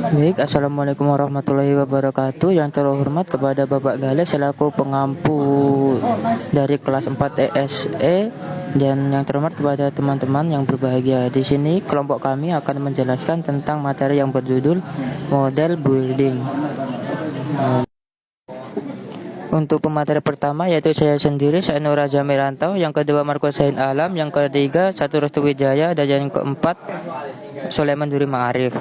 Baik, Assalamualaikum warahmatullahi wabarakatuh. Yang terhormat kepada Bapak Gale selaku pengampu dari kelas 4 ESE, dan yang terhormat kepada teman-teman yang berbahagia. Di sini kelompok kami akan menjelaskan tentang materi yang berjudul model building. Untuk pemateri pertama yaitu saya sendiri, saya Nur Raja Mirantau, yang kedua Marco Zain Alam, yang ketiga Satu Restu Wijaya, dan yang keempat Sulaiman Duri Ma'arif.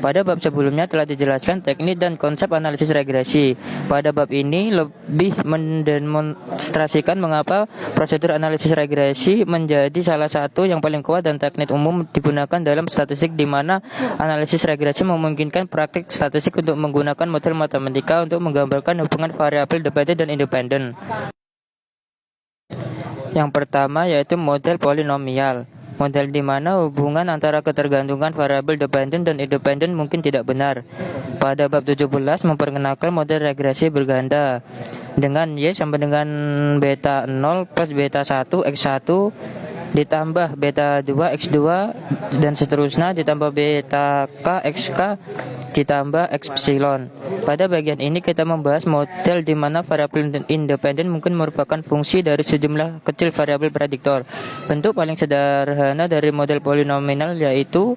Pada bab sebelumnya telah dijelaskan teknik dan konsep analisis regresi. Pada bab ini lebih mendemonstrasikan mengapa prosedur analisis regresi menjadi salah satu yang paling kuat dan teknik umum digunakan dalam statistik, di mana analisis regresi memungkinkan praktik statistik untuk menggunakan model matematika untuk menggambarkan hubungan variabel dependen dan independen. Yang pertama yaitu model polinomial. Model di mana hubungan antara ketergantungan variabel dependen dan independen mungkin tidak benar. Pada bab 17 memperkenalkan model regresi berganda dengan Y sama dengan beta 0 plus beta 1 X1 ditambah beta 2 X2 dan seterusnya ditambah beta K XK ditambah epsilon. Pada bagian ini kita membahas model di mana variabel independen mungkin merupakan fungsi dari sejumlah kecil variabel prediktor. Bentuk paling sederhana dari model polinomial yaitu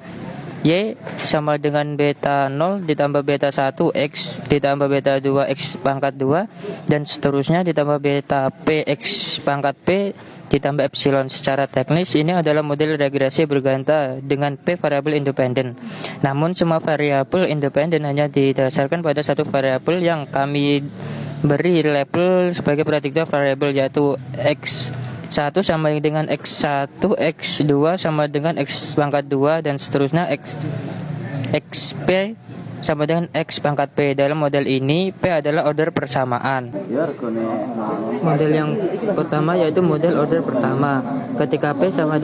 Y sama dengan beta 0 ditambah beta 1 X ditambah beta 2 X pangkat 2 dan seterusnya ditambah beta P X pangkat P ditambah epsilon. Secara teknis ini adalah model regresi berganda dengan P variabel independen. Namun semua variabel independen hanya didasarkan pada satu variabel yang kami beri label sebagai prediktor variabel, yaitu X1 sama dengan X1, X2 sama dengan X pangkat 2 dan seterusnya XP sama dengan X pangkat P. Dalam model ini P adalah order persamaan. Model yang pertama yaitu model order pertama. Ketika P sama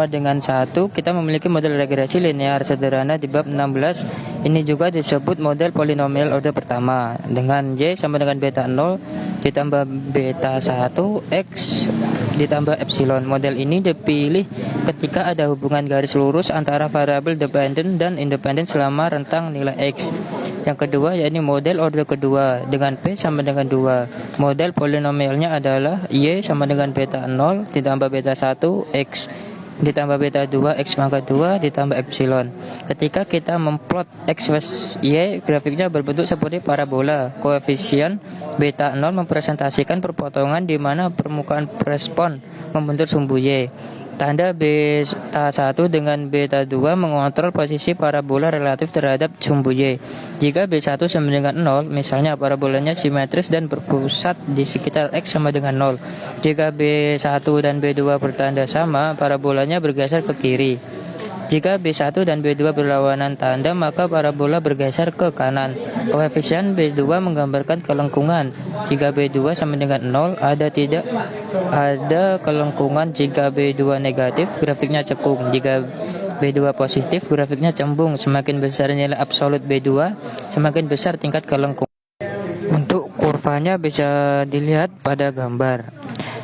dengan 1, kita memiliki model regresi linear sederhana di bab 16. Ini juga disebut model polinomial order pertama dengan Y sama dengan beta 0 ditambah beta 1 X ditambah epsilon. Model ini dipilih ketika ada hubungan garis lurus antara variabel dependen dan independen selama rentang nilai X. Yang kedua yakni model order kedua dengan P sama dengan 2. Model polinomialnya adalah Y sama dengan beta 0 ditambah beta 1 X ditambah beta 2 X pangkat 2 ditambah epsilon. Ketika kita memplot X Y, grafiknya berbentuk seperti parabola. Koefisien beta 0 mempresentasikan perpotongan di mana permukaan respon membentuk sumbu Y. Tanda beta 1 dengan beta 2 mengontrol posisi parabola relatif terhadap sumbu Y. Jika B1 sama dengan 0, misalnya parabolanya simetris dan berpusat di sekitar X sama dengan 0. Jika B1 dan B2 bertanda sama, parabolanya bergeser ke kiri. Jika B1 dan B2 berlawanan tanda, maka parabola bergeser ke kanan. Koefisien B2 menggambarkan kelengkungan. Jika B2 sama dengan 0, ada kelengkungan. Jika B2 negatif, grafiknya cekung. Jika B2 positif, grafiknya cembung. Semakin besar nilai absolut B2, semakin besar tingkat kelengkungan. Untuk kurvanya bisa dilihat pada gambar.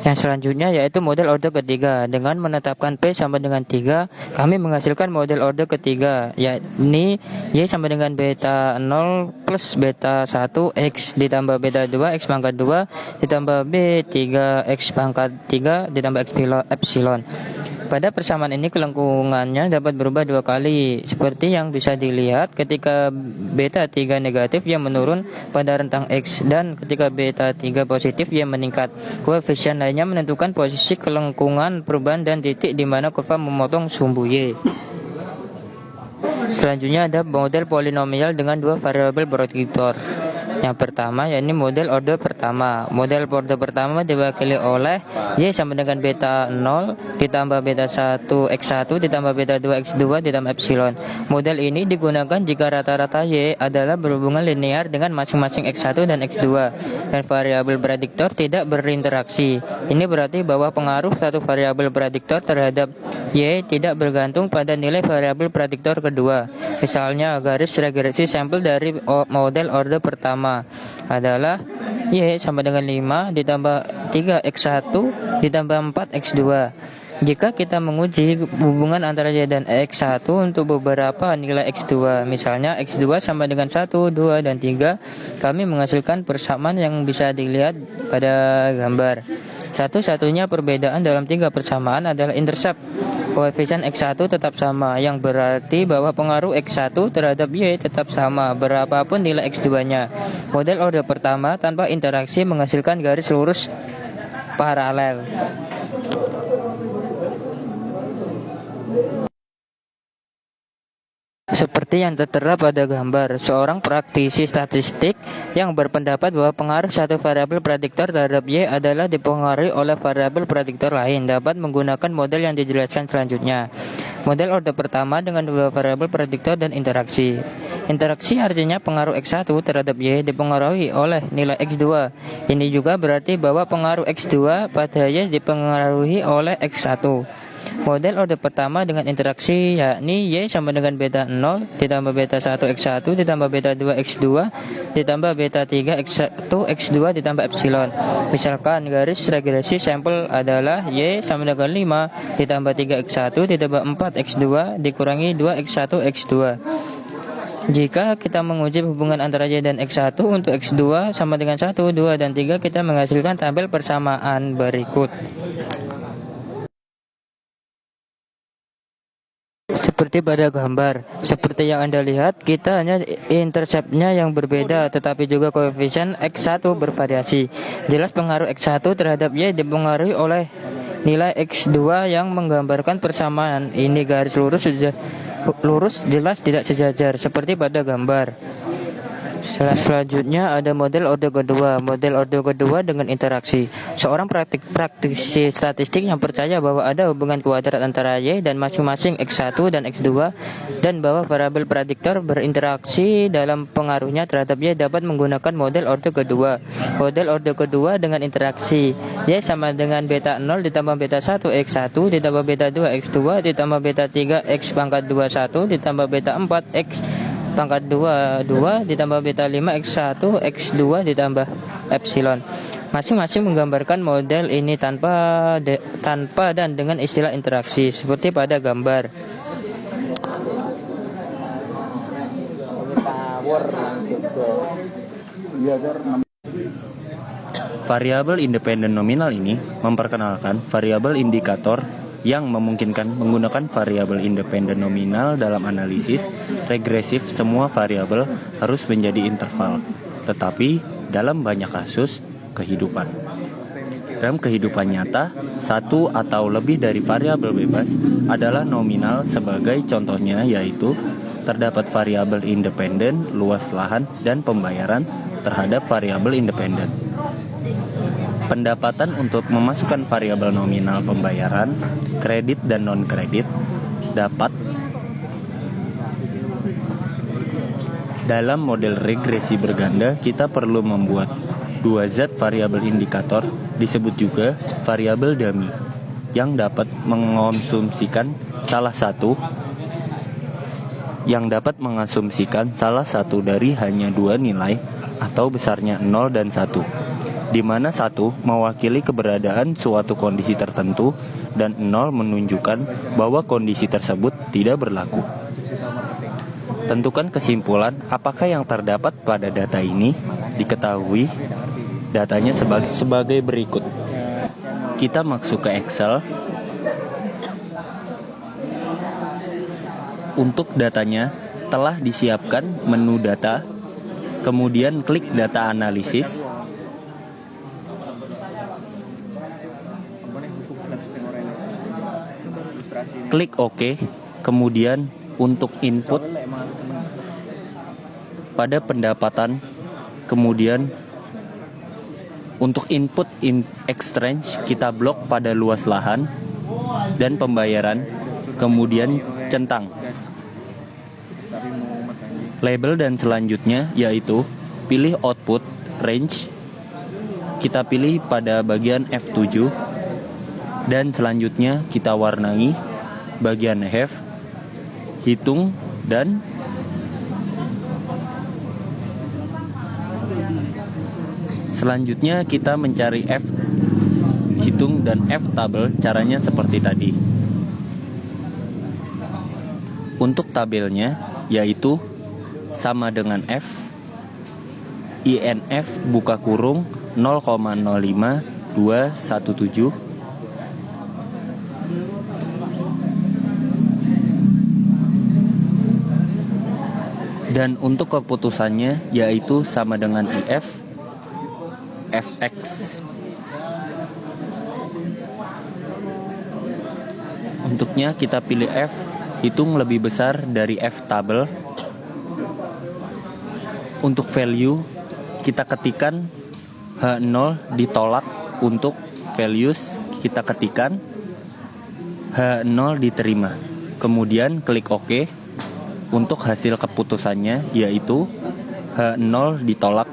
Yang selanjutnya yaitu model order ketiga. Dengan menetapkan P sama dengan 3, kami menghasilkan model order ketiga, yakni Y sama dengan beta 0 plus beta 1 X ditambah beta 2 X pangkat 2 ditambah B 3 X pangkat 3 ditambah epsilon. Pada persamaan ini kelengkungannya dapat berubah dua kali, seperti yang bisa dilihat ketika beta 3 negatif ia menurun pada rentang X, dan ketika beta 3 positif ia meningkat. Koefisien lainnya menentukan posisi kelengkungan perubahan dan titik di mana kurva memotong sumbu Y. Selanjutnya ada model polinomial dengan dua variabel prediktor. Yang pertama yakni model order pertama. Model order pertama diwakili oleh Y sama dengan beta 0 ditambah beta 1 X1 ditambah beta 2 X2 ditambah epsilon. Model ini digunakan jika rata-rata Y adalah berhubungan linear dengan masing-masing X1 dan X2 dan variabel prediktor tidak berinteraksi. Ini berarti bahwa pengaruh satu variabel prediktor terhadap Y tidak bergantung pada nilai variabel prediktor kedua. Misalnya garis regresi sampel dari model order pertama adalah Y sama dengan 5 ditambah 3 X1 ditambah 4 X2. Jika kita menguji hubungan antara Y dan X1 untuk beberapa nilai X2, misalnya X2 sama dengan 1, 2, dan 3, kami menghasilkan persamaan yang bisa dilihat pada gambar. Satu-satunya perbedaan dalam 3 persamaan adalah intercept. Koefisien X1 tetap sama, yang berarti bahwa pengaruh X1 terhadap Y tetap sama, berapapun nilai X2-nya. Model order pertama tanpa interaksi menghasilkan garis lurus paralel. Seperti yang tertera pada gambar, seorang praktisi statistik yang berpendapat bahwa pengaruh satu variabel prediktor terhadap Y adalah dipengaruhi oleh variabel prediktor lain dapat menggunakan model yang dijelaskan selanjutnya. Model order pertama dengan dua variabel prediktor dan interaksi. Interaksi artinya pengaruh X1 terhadap Y dipengaruhi oleh nilai X2. Ini juga berarti bahwa pengaruh X2 pada Y dipengaruhi oleh X1. Model order pertama dengan interaksi yakni Y sama dengan beta 0 ditambah beta 1 X1 ditambah beta 2 X2 ditambah beta 3 X1 X2 ditambah epsilon. Misalkan garis regresi sampel adalah Y sama dengan 5 ditambah 3 X1 ditambah 4 X2 dikurangi 2 X1 X2. Jika kita menguji hubungan antara Y dan X1 untuk X2 sama dengan 1, 2, dan 3, kita menghasilkan tabel persamaan berikut. Seperti pada gambar, seperti yang Anda lihat, kita hanya interceptnya yang berbeda, tetapi juga koefisien X1 bervariasi. Jelas pengaruh X1 terhadap Y dipengaruhi oleh nilai X2 yang menggambarkan persamaan. Ini garis lurus jelas tidak sejajar, seperti pada gambar. Selanjutnya ada model order kedua. Model order kedua dengan interaksi. Seorang praktisi statistik yang percaya bahwa ada hubungan kuadrat antara Y dan masing-masing X1 dan X2 dan bahwa variabel prediktor berinteraksi dalam pengaruhnya terhadap Y dapat menggunakan model order kedua. Model order kedua dengan interaksi. Y sama dengan beta 0 ditambah beta 1 X1 ditambah beta 2 X2 ditambah beta 3 X pangkat 21 ditambah beta 4 X pangkat 2 ditambah beta 5 X1 X2 ditambah epsilon. Masing-masing menggambarkan model ini tanpa dan dengan istilah interaksi seperti pada gambar. Variabel independen nominal ini memperkenalkan variabel indikator yang memungkinkan menggunakan variabel independen nominal dalam analisis regresif. Semua variabel harus menjadi interval, tetapi dalam banyak kasus dalam kehidupan nyata, satu atau lebih dari variabel bebas adalah nominal. Sebagai contohnya yaitu terdapat variabel independen, luas lahan, dan pembayaran terhadap variabel independen. Pendapatan untuk memasukkan variabel nominal pembayaran, kredit dan non-kredit dapat dalam model regresi berganda. Kita perlu membuat dua zat variabel indikator, disebut juga variabel dummy, yang dapat mengasumsikan salah satu dari hanya dua nilai atau besarnya 0 dan 1. Di mana 1 mewakili keberadaan suatu kondisi tertentu dan 0 menunjukkan bahwa kondisi tersebut tidak berlaku. Tentukan kesimpulan apakah yang terdapat pada data ini. Diketahui datanya sebagai berikut. Kita masuk ke Excel. Untuk datanya telah disiapkan menu data, kemudian klik data analisis. Klik OK, kemudian untuk input pada pendapatan, kemudian untuk input exchange kita blok pada luas lahan dan pembayaran, kemudian centang. Label dan selanjutnya yaitu pilih output range, kita pilih pada bagian F7 dan selanjutnya kita warnai bagian have, hitung, dan selanjutnya kita mencari F, hitung dan F tabel caranya seperti tadi. Untuk tabelnya yaitu sama dengan F INF buka kurung 0,05217 dan untuk keputusannya yaitu sama dengan IF Fx. Untuknya kita pilih F, hitung lebih besar dari F tabel. Untuk value kita ketikkan H0 ditolak, untuk values kita ketikkan H0 diterima. Kemudian klik OK. Untuk hasil keputusannya yaitu H0 ditolak.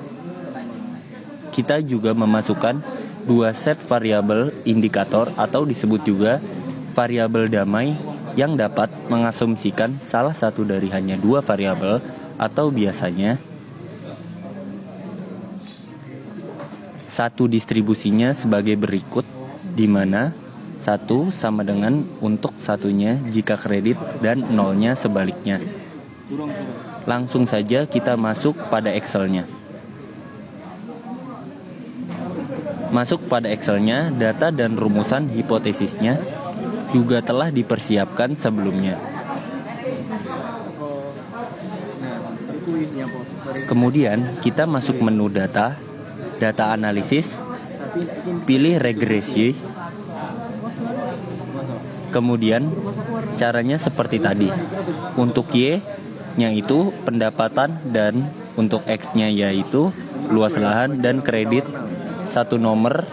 Kita juga memasukkan dua set variabel indikator atau disebut juga variabel damai yang dapat mengasumsikan salah satu dari hanya dua variabel atau biasanya satu distribusinya sebagai berikut, di mana satu sama dengan untuk satunya jika kredit dan nolnya sebaliknya. Langsung saja kita masuk pada Excel-nya. Masuk pada Excel-nya, data dan rumusan hipotesisnya juga telah dipersiapkan sebelumnya. Kemudian kita masuk menu data, data analisis, pilih regresi. Kemudian caranya seperti tadi. Untuk Y-nya itu pendapatan dan untuk X-nya yaitu luas lahan dan kredit satu nomor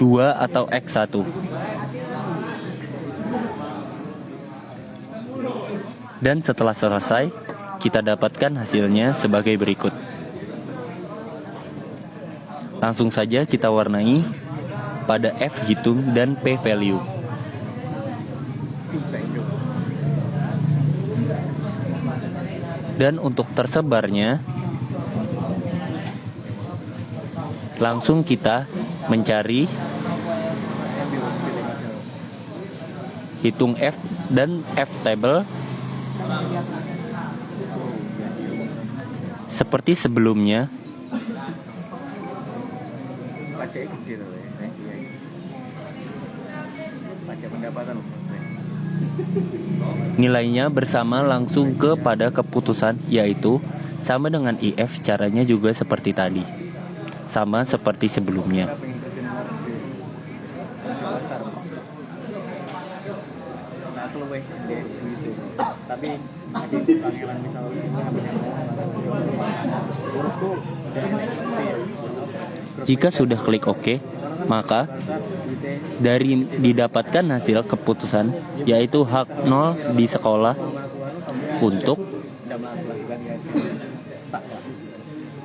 2 atau X1. Dan setelah selesai, kita dapatkan hasilnya sebagai berikut. Langsung saja kita warnai pada F hitung dan P value. Dan untuk tersebarnya, langsung kita mencari hitung F dan F table seperti sebelumnya. Nilainya bersama langsung kepada keputusan yaitu sama dengan IF, caranya juga seperti tadi. Sama seperti sebelumnya. Jika sudah klik OK, maka dari didapatkan hasil keputusan yaitu hak 0 di sekolah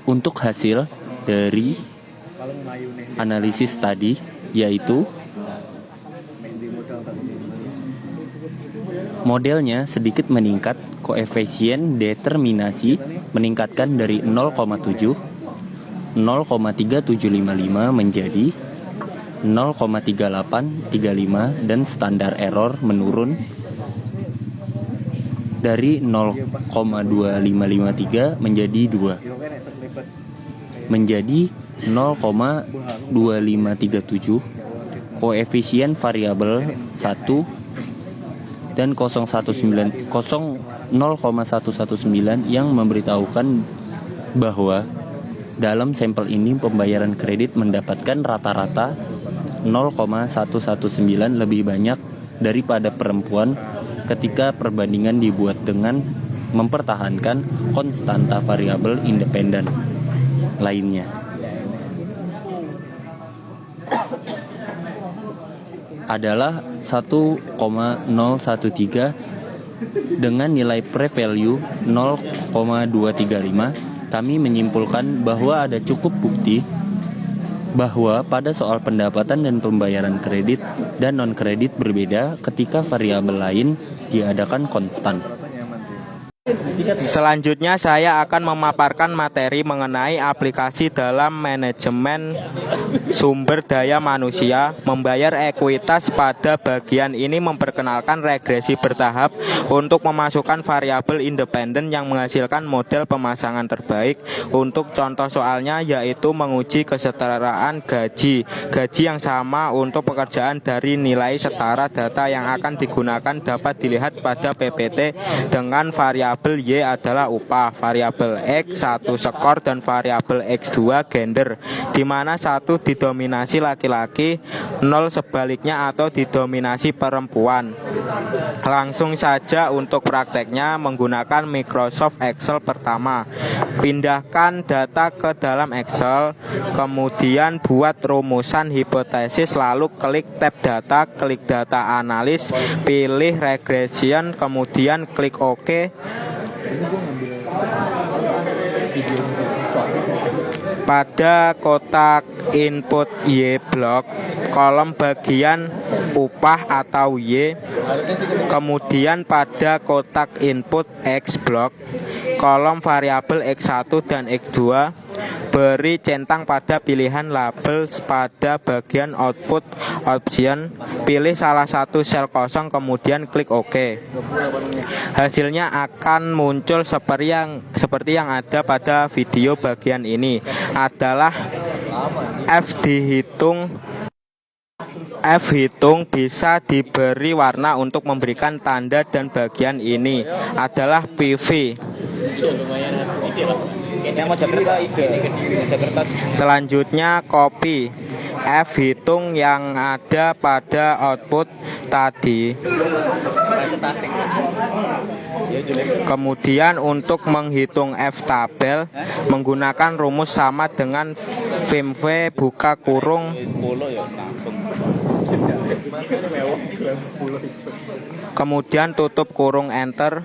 untuk hasil dari analisis tadi yaitu modelnya sedikit meningkat, koefisien determinasi meningkatkan dari 0,7 0,3755 menjadi 0,3835 dan standar error menurun dari 0,2553 menjadi 2 menjadi 0,2537. Koefisien variabel 1 dan 0,119 yang memberitahukan bahwa dalam sampel ini pembayaran kredit mendapatkan rata-rata 0,119 lebih banyak daripada perempuan ketika perbandingan dibuat dengan mempertahankan konstanta variabel independen lainnya. Adalah 1,013 dengan nilai pre-value 0,235. Kami menyimpulkan bahwa ada cukup bukti bahwa pada soal pendapatan dan pembayaran kredit dan non-kredit berbeda ketika variabel lain diadakan konstan. Selanjutnya saya akan memaparkan materi mengenai aplikasi dalam manajemen sumber daya manusia. Membayar ekuitas pada bagian ini memperkenalkan regresi bertahap untuk memasukkan variabel independen yang menghasilkan model pemasangan terbaik. Untuk contoh soalnya yaitu menguji kesetaraan gaji yang sama untuk pekerjaan dari nilai setara data yang akan digunakan dapat dilihat pada PPT dengan variabel Y adalah upah, variabel X 1 skor dan variabel X2 gender, di mana 1 didominasi laki-laki, 0 sebaliknya atau didominasi perempuan. Langsung saja untuk prakteknya menggunakan Microsoft Excel. Pertama, pindahkan data ke dalam Excel, kemudian buat rumusan hipotesis, lalu klik tab data, klik data analis, pilih regression, kemudian klik OK. Pada kotak input Y blok, kolom bagian upah atau Y, kemudian pada kotak input X blok, kolom variabel X1 dan X2, beri centang pada pilihan label. Pada bagian output option, pilih salah satu sel kosong, kemudian klik OK. Hasilnya akan muncul seperti yang ada pada video bagian ini. Adalah F hitung bisa diberi warna untuk memberikan tanda, dan bagian ini adalah PV. Selanjutnya copy F hitung yang ada pada output tadi. Kemudian untuk menghitung F tabel menggunakan rumus sama dengan VMV buka kurung, kemudian tutup kurung, enter.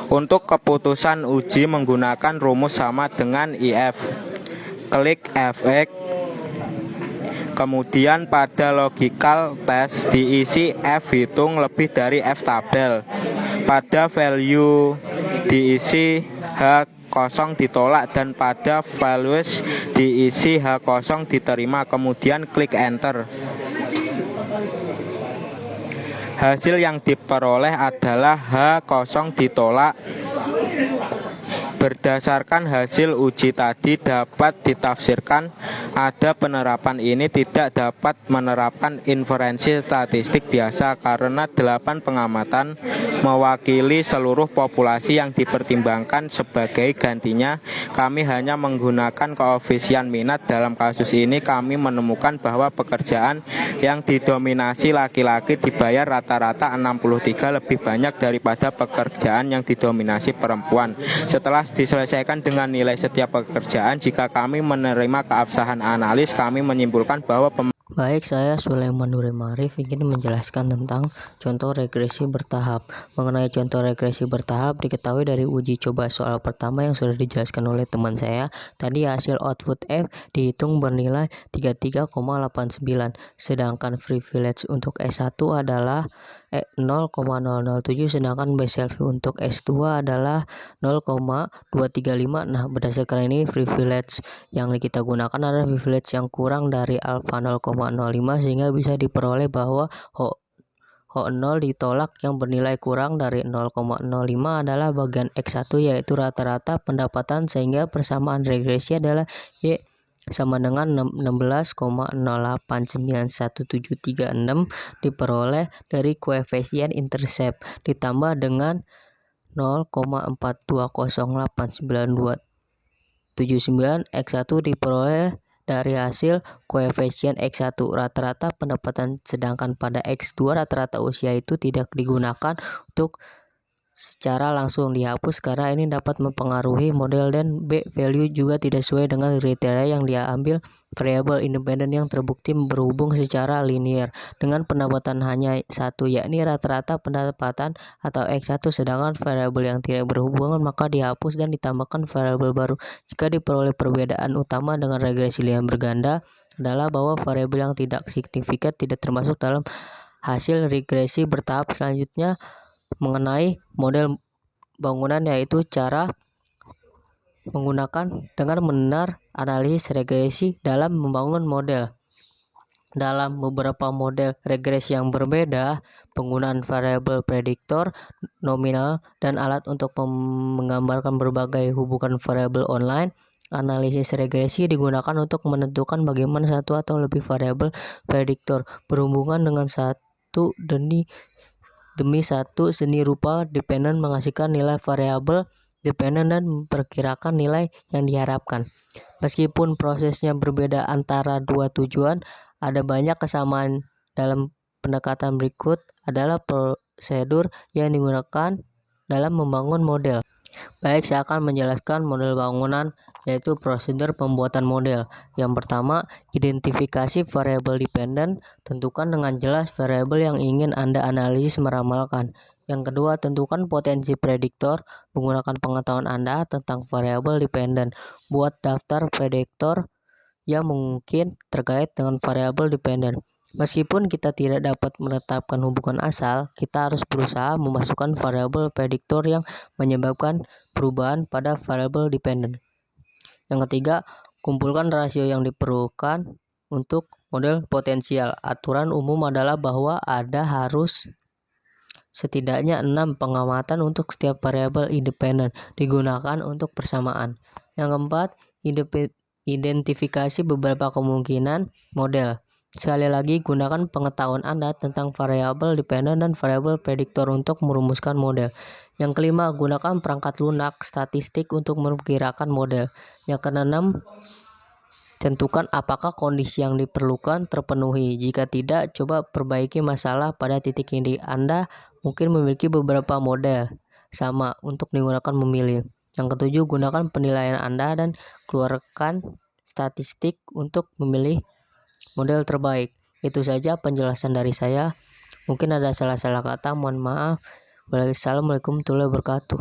Untuk keputusan uji menggunakan rumus sama dengan IF. Klik FX. Kemudian pada logical test diisi F hitung lebih dari F tabel. Pada value diisi H kosong ditolak, dan pada values diisi H kosong diterima. Kemudian klik enter. Hasil yang diperoleh adalah H kosong ditolak. Berdasarkan hasil uji tadi dapat ditafsirkan ada penerapan ini tidak dapat menerapkan inferensi statistik biasa karena 8 pengamatan mewakili seluruh populasi yang dipertimbangkan. Sebagai gantinya kami hanya menggunakan koefisien minat. Dalam kasus ini kami menemukan bahwa pekerjaan yang didominasi laki-laki dibayar rata-rata 63 lebih banyak daripada pekerjaan yang didominasi perempuan. Setelah diselesaikan dengan nilai setiap pekerjaan, jika kami menerima keabsahan analis, kami menyimpulkan bahwa Baik, saya Sulaiman Nuri Marif ingin menjelaskan tentang contoh regresi bertahap. Mengenai contoh regresi bertahap diketahui dari uji coba soal pertama yang sudah dijelaskan oleh teman saya. Tadi hasil output F dihitung bernilai 33,89, sedangkan privilege untuk S1 adalah 0,007, sedangkan base value untuk S2 adalah 0,235. Nah, berdasarkan ini privilege yang kita gunakan adalah privilege yang kurang dari alpha 0,05, sehingga bisa diperoleh bahwa H0 ditolak yang bernilai kurang dari 0,05 adalah bagian X1 yaitu rata-rata pendapatan, sehingga persamaan regresi adalah Y sama dengan 16,08917336 diperoleh dari koefisien intercept ditambah dengan 0,42089279. X1 diperoleh dari hasil koefisien X1 rata-rata pendapatan, sedangkan pada X2 rata-rata usia itu tidak digunakan untuk secara langsung, dihapus karena ini dapat mempengaruhi model, dan B value juga tidak sesuai dengan kriteria yang dia ambil. Variabel independen yang terbukti berhubung secara linear dengan pendapatan hanya satu, yakni rata-rata pendapatan atau X1, sedangkan variabel yang tidak berhubungan maka dihapus dan ditambahkan variabel baru. Jika diperoleh perbedaan utama dengan regresi linear berganda adalah bahwa variabel yang tidak signifikan tidak termasuk dalam hasil regresi bertahap. Selanjutnya mengenai model bangunan, yaitu cara menggunakan dengan benar analisis regresi dalam membangun model. Dalam beberapa model regresi yang berbeda, penggunaan variabel prediktor, nominal, dan alat untuk menggambarkan berbagai hubungan variabel online. Analisis regresi digunakan untuk menentukan bagaimana satu atau lebih variabel prediktor berhubungan dengan satu demi satu seni rupa dependen, menghasilkan nilai variabel dependen dan memperkirakan nilai yang diharapkan. Meskipun prosesnya berbeda antara dua tujuan, ada banyak kesamaan. Dalam pendekatan berikut adalah prosedur yang digunakan dalam membangun model. Baik, saya akan menjelaskan model bangunan, yaitu prosedur pembuatan model. Yang pertama, identifikasi variabel dependen. Tentukan dengan jelas variabel yang ingin Anda analisis meramalkan. Yang kedua, tentukan potensi prediktor menggunakan pengetahuan Anda tentang variabel dependen. Buat daftar prediktor yang mungkin terkait dengan variabel dependen. Meskipun kita tidak dapat menetapkan hubungan asal, kita harus berusaha memasukkan variabel prediktor yang menyebabkan perubahan pada variabel dependen. Yang ketiga, kumpulkan rasio yang diperlukan untuk model potensial. Aturan umum adalah bahwa ada harus setidaknya 6 pengamatan untuk setiap variabel independen digunakan untuk persamaan. Yang keempat, identifikasi beberapa kemungkinan model. Sekali lagi, gunakan pengetahuan Anda tentang variabel dependen dan variabel prediktor untuk merumuskan model. Yang kelima, gunakan perangkat lunak statistik untuk memperkirakan model. Yang keenam, tentukan apakah kondisi yang diperlukan terpenuhi. Jika tidak, coba perbaiki masalah pada titik ini. Anda mungkin memiliki beberapa model sama untuk digunakan memilih. Yang ketujuh, gunakan penilaian Anda dan keluarkan statistik untuk memilih model terbaik. Itu saja penjelasan dari saya. Mungkin ada salah-salah kata, mohon maaf. Wassalamualaikum warahmatullahi wabarakatuh.